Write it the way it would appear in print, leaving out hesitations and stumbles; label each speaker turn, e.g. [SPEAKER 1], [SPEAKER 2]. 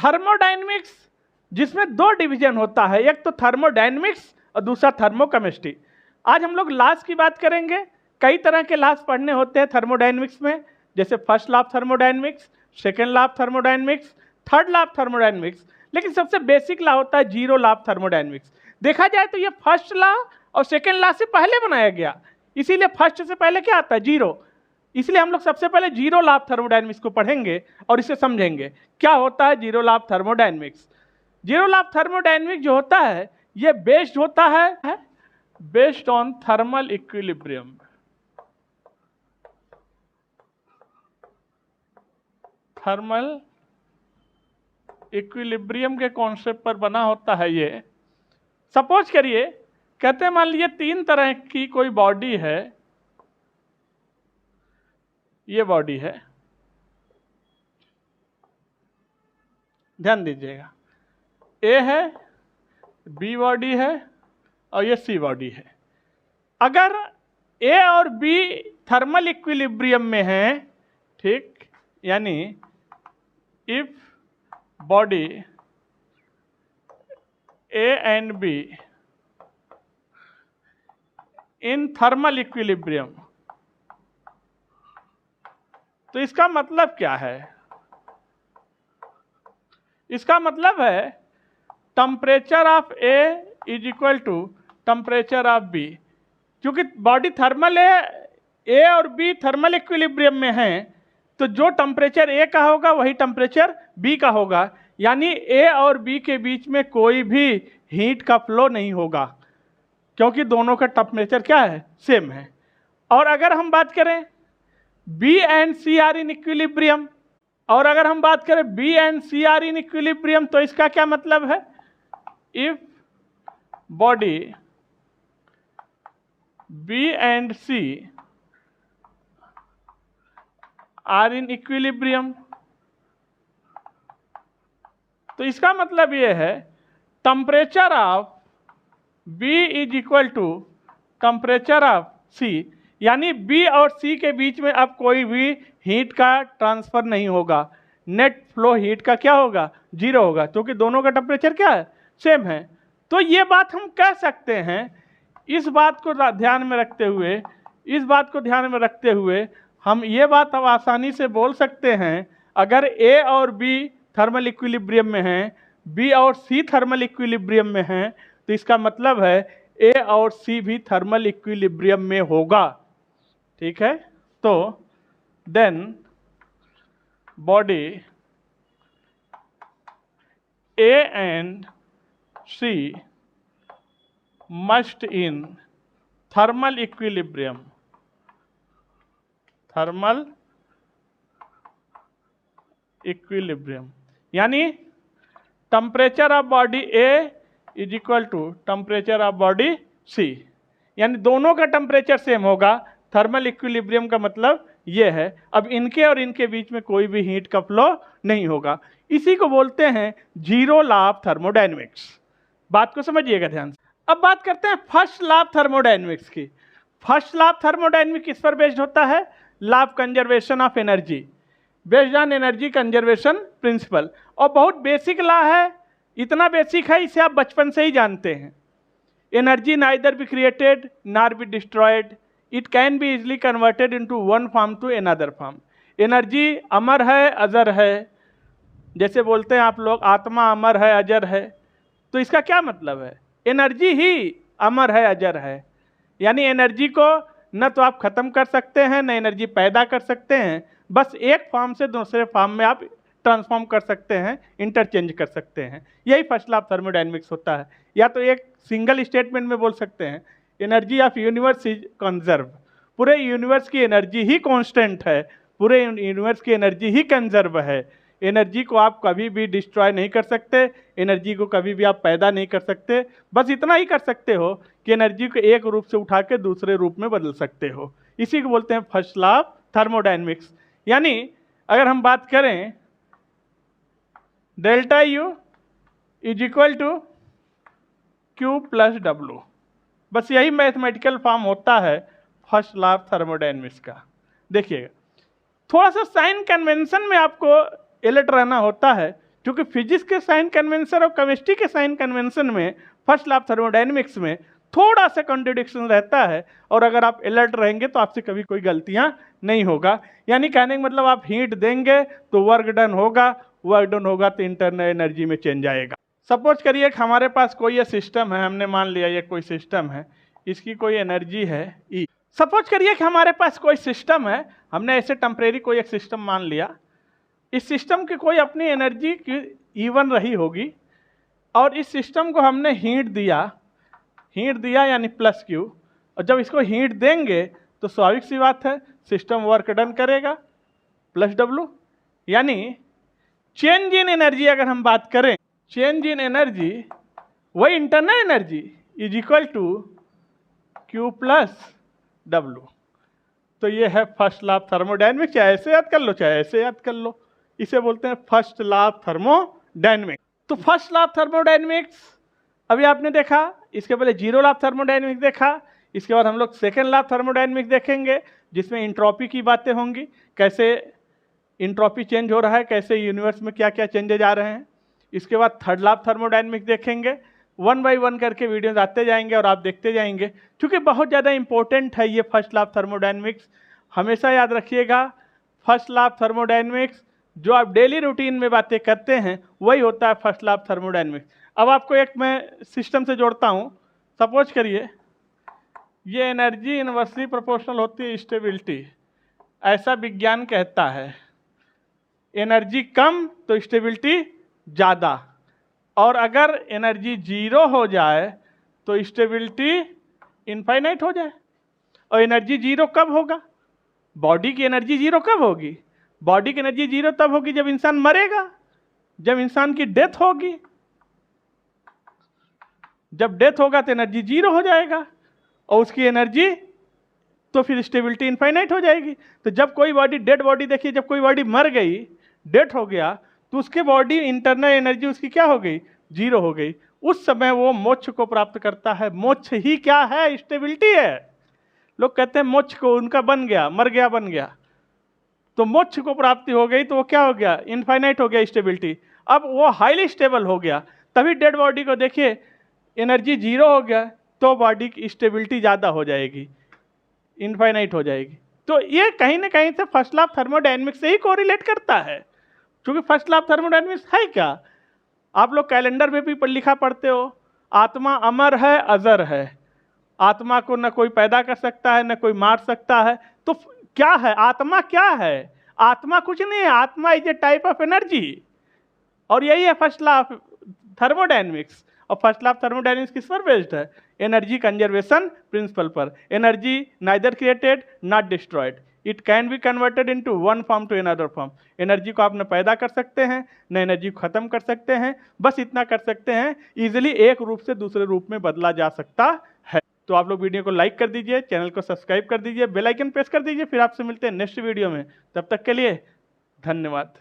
[SPEAKER 1] Thermodynamics जिसमें दो division होता है, एक तो थर्मोडायनेमिक्स और दूसरा थर्मोकेमिस्ट्री। आज हम लोग लॉस की बात करेंगे। कई तरह के लॉस पढ़ने होते हैं थर्मोडायनेमिक्स में, जैसे first law of thermodynamics, second law of thermodynamics, third law of thermodynamics, लेकिन सबसे बेसिक लॉ होता है जीरो लॉ ऑफ थर्मोडायनेमिक्स। देखा जाए तो ये फर्स्ट लॉ और सेकेंड लॉ से पहले बनाया गया, इसीलिए फर्स्ट से पहले क्या आता है, जीरो। इसलिए हम लोग सबसे पहले जीरो लॉ ऑफ थर्मोडायनेमिक्स को पढ़ेंगे और इसे समझेंगे क्या होता है zero law of thermodynamics. Zero law of thermodynamics जो होता है ये बेस्ड होता है based on thermal equilibrium. Thermal equilibrium के कॉन्सेप्ट पर बना होता है ये। सपोज करिए, कहते हैं मान लीजिए तीन तरह की कोई बॉडी है, ये बॉडी है, ध्यान दीजिएगा, ए है, बी बॉडी है और ये सी बॉडी है। अगर ए और बी थर्मल इक्विलिब्रियम में हैं, ठीक, यानी if body A and B in thermal equilibrium, तो इसका मतलब क्या है? इसका मतलब है temperature of A is equal to temperature of B. क्योंकि बॉडी थर्मल है, ए और बी थर्मल इक्विलिब्रियम में हैं, तो जो टेम्परेचर ए का होगा वही टेम्परेचर बी का होगा, यानी ए और बी के बीच में कोई भी हीट का फ्लो नहीं होगा, क्योंकि दोनों का टेम्परेचर क्या है, सेम है। और अगर हम बात करें B and C are in equilibrium, और अगर हम बात करें B and C are in equilibrium, तो इसका क्या मतलब है? If body B and C are in equilibrium, तो इसका मतलब ये है temperature of B is equal to temperature of C, यानी बी और सी के बीच में अब कोई भी हीट का ट्रांसफर नहीं होगा, नेट फ्लो हीट का क्या होगा, जीरो होगा, क्योंकि दोनों का टेम्परेचर क्या है, सेम है। तो ये बात हम कह सकते हैं। इस बात को ध्यान में रखते हुए हम ये बात अब आसानी से बोल सकते हैं, अगर ए और बी थर्मल इक्विलिब्रियम में हैं, बी और सी थर्मल इक्विलिब्रियम में हैं, तो इसका मतलब है ए और सी भी थर्मल इक्विलिब्रियम में होगा, ठीक है। तो then body A and C must in thermal equilibrium, thermal equilibrium, यानी temperature of body A is equal to temperature of body C, यानी दोनों का टेम्परेचर सेम होगा। थर्मल इक्विलिब्रियम का मतलब ये है, अब इनके और इनके बीच में कोई भी हीट का फ्लो नहीं होगा। इसी को बोलते हैं जीरो लॉ ऑफ थर्मोडायनेमिक्स। बात को समझिएगा ध्यान से। अब बात करते हैं फर्स्ट लॉ ऑफ थर्मोडायनेमिक्स की। फर्स्ट लॉ ऑफ थर्मोडायनेमिक्स किस पर बेस्ड होता है? Law of conservation of energy, based on energy conservation principle. और बहुत बेसिक लॉ है, इतना बेसिक है इसे आप बचपन से ही जानते हैं। Energy neither be created nor be destroyed, it can be easily converted into one form to another form. Energy अमर है, अजर है, जैसे बोलते हैं आप लोग आत्मा अमर है, अजर है, तो इसका क्या मतलब है? एनर्जी ही अमर है, अजर है, यानी एनर्जी को न तो आप खत्म कर सकते हैं, न एनर्जी पैदा कर सकते हैं, बस एक फॉर्म से दूसरे फॉर्म में आप ट्रांसफॉर्म कर सकते हैं, इंटरचेंज कर सकते हैं। यही फर्स्ट लॉ ऑफ थर्मोडायनेमिक्स होता है। या तो एक सिंगल स्टेटमेंट में बोल सकते हैं, energy of universe is conserve, पूरे यूनिवर्स की एनर्जी ही कांस्टेंट है, पूरे यूनिवर्स की एनर्जी ही कंजर्व है। एनर्जी को आप कभी भी डिस्ट्रॉय नहीं कर सकते, एनर्जी को कभी भी आप पैदा नहीं कर सकते, बस इतना ही कर सकते हो कि एनर्जी को एक रूप से उठा के दूसरे रूप में बदल सकते हो। इसी को बोलते हैं फर्स्ट लॉ ऑफ थर्मोडायनेमिक्स। यानी अगर हम बात करें delta U is equal to Q plus W, बस यही मैथमेटिकल फॉर्म होता है फर्स्ट लॉ ऑफ थर्मोडायनेमिक्स का। देखिएगा, थोड़ा सा साइन कन्वेंशन में आपको अलर्ट रहना होता है, क्योंकि फिजिक्स के साइन कन्वेंशन और केमिस्ट्री के साइन कन्वेंशन में फर्स्ट लॉ ऑफ थर्मोडायनेमिक्स में थोड़ा सा कॉन्ट्रडिक्शन रहता है, और अगर आप अलर्ट रहेंगे तो आपसे कभी कोई गलतियां नहीं होगा। यानी कहने का मतलब आप हीट देंगे तो वर्क डन होगा, वर्क डन होगा तो इंटरनल एनर्जी में चेंज आएगा। सपोज करिए कि हमारे पास कोई ये सिस्टम है, हमने मान लिया ये कोई सिस्टम है, इसकी कोई एनर्जी है E। सपोज करिए कि हमारे पास कोई सिस्टम है, हमने ऐसे टेम्परेरी कोई एक सिस्टम मान लिया, इस सिस्टम की कोई अपनी एनर्जी की E1 रही होगी, और इस सिस्टम को हमने हीट दिया यानी प्लस Q, और जब इसको हीट देंगे तो स्वाभाविक सी बात है सिस्टम वर्क डन करेगा प्लस W। यानी चेंज इन एनर्जी अगर हम बात करें, चेंज इन एनर्जी वही internal energy is equal to Q plus W। तो ये है फर्स्ट लॉ ऑफ थर्मोडायनेमिक्स, चाहे ऐसे याद कर लो चाहे ऐसे याद कर लो, इसे बोलते हैं फर्स्ट लॉ ऑफ थर्मोडायनेमिक्स। तो फर्स्ट लॉ ऑफ थर्मोडायनेमिक्स अभी आपने देखा, इसके पहले जीरो लॉ ऑफ थर्मोडायनेमिक्स देखा, इसके बाद हम लोग सेकेंड लॉ ऑफ थर्मोडायनेमिक्स देखेंगे जिसमें इंट्रोपी की बातें होंगी, कैसे इंट्रोपी चेंज हो रहा है, कैसे यूनिवर्स में क्या क्या चेंजेज आ रहे हैं। इसके बाद थर्ड लॉ ऑफ थर्मोडायनेमिक्स देखेंगे, 1 बाय 1 करके वीडियोस आते जाएंगे और आप देखते जाएंगे, क्योंकि बहुत ज़्यादा इंपॉर्टेंट है ये फर्स्ट लॉ ऑफ थर्मोडायनेमिक्स। हमेशा याद रखिएगा फर्स्ट लॉ ऑफ थर्मोडायनेमिक्स जो आप डेली रूटीन में बातें करते हैं वही होता है फर्स्ट लॉ ऑफ थर्मोडायनेमिक्स। अब आपको एक मैं सिस्टम से जोड़ता हूँ, सपोज करिए ये एनर्जी इनवर्सली प्रोपोर्शनल होती है स्टेबिलिटी, ऐसा विज्ञान कहता है। एनर्जी कम तो स्टेबिलिटी ज़्यादा, और अगर एनर्जी जीरो हो जाए तो स्टेबिलिटी इनफाइनाइट हो जाए। और एनर्जी जीरो कब होगा? बॉडी की एनर्जी जीरो कब होगी? बॉडी की एनर्जी जीरो तब होगी जब इंसान मरेगा, जब इंसान की डेथ होगी। जब डेथ होगा तो एनर्जी जीरो हो जाएगा और उसकी एनर्जी तो फिर स्टेबिलिटी इनफाइनाइट हो जाएगी। तो जब कोई बॉडी डेड बॉडी देखिए, जब कोई बॉडी मर गई, डेथ हो गया, तो उसके बॉडी इंटरनल एनर्जी उसकी क्या हो गई? जीरो हो गई। उस समय वो मोक्ष को प्राप्त करता है। मोक्ष ही क्या है? स्टेबिलिटी है। लोग कहते हैं मोक्ष को उनका बन गया, मर गया बन गया, तो मोक्ष को प्राप्ति हो गई तो वो क्या हो गया? इनफाइनाइट हो गया स्टेबिलिटी। अब वो हाईली स्टेबल हो गया, तभी डेड बॉडी को देखिए एनर्जी जीरो हो गया तो बॉडी की स्टेबिलिटी ज़्यादा हो जाएगी, इनफाइनाइट हो जाएगी। तो ये कहीं ना कहीं से फर्स्ट लॉ ऑफ थर्मोडायनेमिक्स से ही कोरिलेट करता है, क्योंकि फर्स्ट लॉ ऑफ थर्मोडायनेमिक्स है क्या? आप लोग कैलेंडर में भी लिखा पढ़ते हो, आत्मा अमर है, अजर है। आत्मा को न कोई पैदा कर सकता है, न कोई मार सकता है। तो क्या है आत्मा? क्या है आत्मा? कुछ नहीं है। आत्मा is a type of energy, और यही है फर्स्ट लॉ ऑफ थर्मोडायनेमिक्स। और फर्स्ट लॉ ऑफ थर्मोडायनेमिक्स किस पर बेस्ड है? एनर्जी कंजर्वेशन प्रिंसिपल पर। Energy neither created not destroyed, it can be converted into one form to another form. Energy को आप न पैदा कर सकते हैं, न एनर्जी को खत्म कर सकते हैं, बस इतना कर सकते हैं इजिली एक रूप से दूसरे रूप में बदला जा सकता है। तो आप लोग वीडियो को लाइक कर दीजिए, चैनल को सब्सक्राइब कर दीजिए, बेल आइकन प्रेस कर दीजिए। फिर आपसे मिलते हैं नेक्स्ट वीडियो में, तब तक के लिए धन्यवाद।